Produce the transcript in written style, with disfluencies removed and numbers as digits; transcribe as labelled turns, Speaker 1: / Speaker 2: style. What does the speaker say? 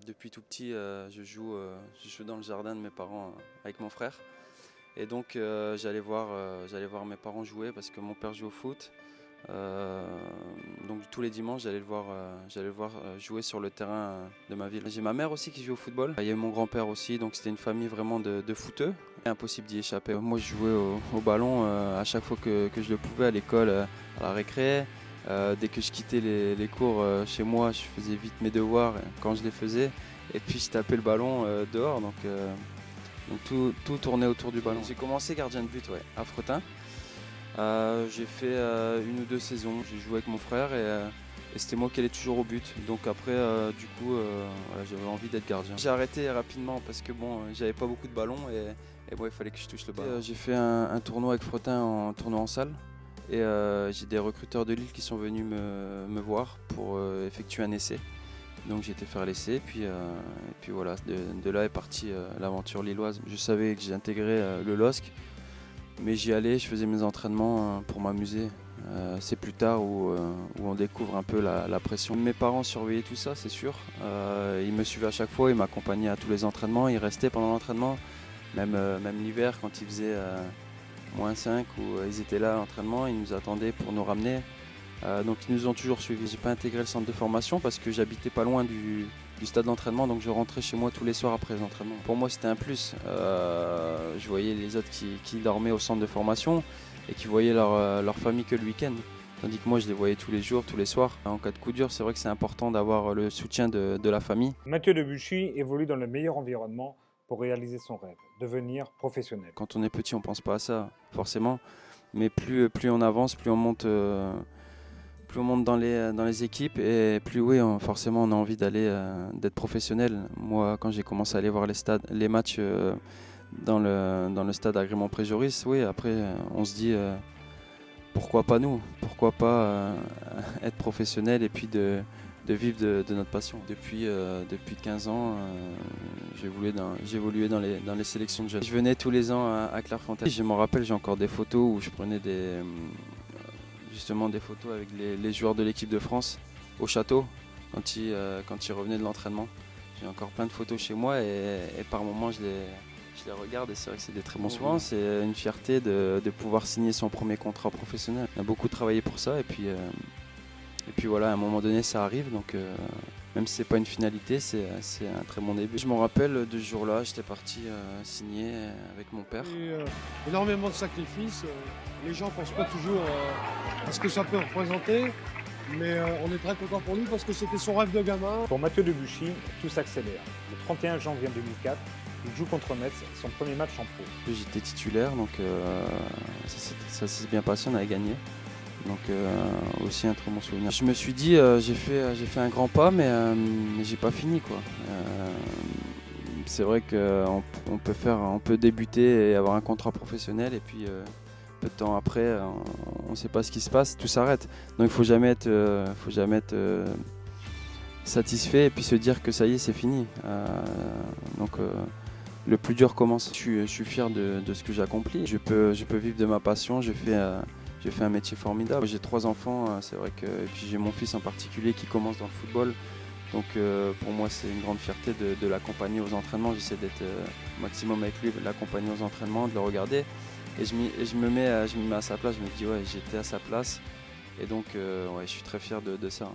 Speaker 1: Depuis tout petit, je joue dans le jardin de mes parents avec mon frère. Et donc j'allais voir mes parents jouer parce que mon père joue au foot. Donc tous les dimanches, j'allais le voir jouer sur le terrain de ma ville. J'ai ma mère aussi qui joue au football. Il y a eu mon grand-père aussi, donc c'était une famille vraiment de footeux. Impossible d'y échapper. Moi, je jouais au ballon à chaque fois que je le pouvais à l'école, à la récré. Dès que je quittais les cours chez moi, je faisais vite mes devoirs quand je les faisais. Et puis je tapais le ballon dehors, donc tout tournait autour du ballon. J'ai commencé gardien de but à Fretin. J'ai fait 1 ou 2 saisons. J'ai joué avec mon frère et c'était moi qui allais toujours au but. Donc après, voilà, j'avais envie d'être gardien. J'ai arrêté rapidement parce que j'avais pas beaucoup de ballons et il fallait que je touche le ballon. J'ai fait un tournoi avec Fretin, en tournoi en salle. Et j'ai des recruteurs de Lille qui sont venus me voir pour effectuer un essai. Donc j'ai été faire l'essai et puis voilà, de là est partie l'aventure lilloise. Je savais que j'ai intégré le LOSC, mais j'y allais, je faisais mes entraînements pour m'amuser. C'est plus tard où on découvre un peu la pression. Mes parents surveillaient tout ça, c'est sûr. Ils me suivaient à chaque fois, ils m'accompagnaient à tous les entraînements, ils restaient pendant l'entraînement. Même l'hiver, quand il faisait -5, où ils étaient là à l'entraînement, ils nous attendaient pour nous ramener. Donc ils nous ont toujours suivis. J'ai pas intégré le centre de formation parce que j'habitais pas loin du stade d'entraînement, donc je rentrais chez moi tous les soirs après les entraînements. Pour moi c'était un plus. Je voyais les autres qui dormaient au centre de formation et qui voyaient leur famille que le week-end. Tandis que moi je les voyais tous les jours, tous les soirs. En cas de coup dur, c'est vrai que c'est important d'avoir le soutien de la famille.
Speaker 2: Mathieu Debuchy évolue dans le meilleur environnement pour réaliser son rêve, devenir professionnel.
Speaker 1: Quand on est petit, on pense pas à ça, forcément. Mais plus on avance, plus on monte dans les équipes et plus forcément on a envie d'être professionnel. Moi, quand j'ai commencé à aller voir les matchs dans le stade Agrément-Pré-Joris, après on se dit pourquoi pas nous, pourquoi pas être professionnel et puis de vivre de notre passion. Depuis 15 ans, j'évoluais dans les sélections de jeunes. Je venais tous les ans à Clairefontaine. Je me rappelle, j'ai encore des photos où je prenais justement des photos avec les joueurs de l'équipe de France au château quand ils revenaient de l'entraînement. J'ai encore plein de photos chez moi et par moments je les regarde et c'est vrai que c'est des très bons souvenirs. C'est une fierté de pouvoir signer son premier contrat professionnel. On a beaucoup travaillé pour ça et puis voilà, à un moment donné ça arrive, donc même si c'est pas une finalité, c'est un très bon début. Je me rappelle de ce jour-là, j'étais parti signer avec mon père.
Speaker 3: Énormément de sacrifices. Les gens ne pensent pas toujours à ce que ça peut représenter, mais on est très content pour lui parce que c'était son rêve de gamin.
Speaker 2: Pour Mathieu Debuchy, tout s'accélère. Le 31 janvier 2004, il joue contre Metz, son premier match en pro.
Speaker 1: J'étais titulaire, donc ça s'est bien passé, on avait gagné. Donc aussi un très bon souvenir. Je me suis dit, j'ai fait un grand pas, mais j'ai pas fini, quoi. C'est vrai qu'on peut débuter et avoir un contrat professionnel et puis peu de temps après, on ne sait pas ce qui se passe, tout s'arrête. Donc il faut jamais être satisfait et puis se dire que ça y est, c'est fini. Le plus dur commence. Je suis fier de ce que j'accomplis. Je peux vivre de ma passion. J'ai fait un métier formidable. J'ai 3 enfants, c'est vrai que et puis j'ai mon fils en particulier qui commence dans le football. Donc pour moi c'est une grande fierté de l'accompagner aux entraînements. J'essaie d'être maximum avec lui, de l'accompagner aux entraînements, de le regarder. Et je me mets à sa place, je me dis j'étais à sa place. Et donc je suis très fier de ça.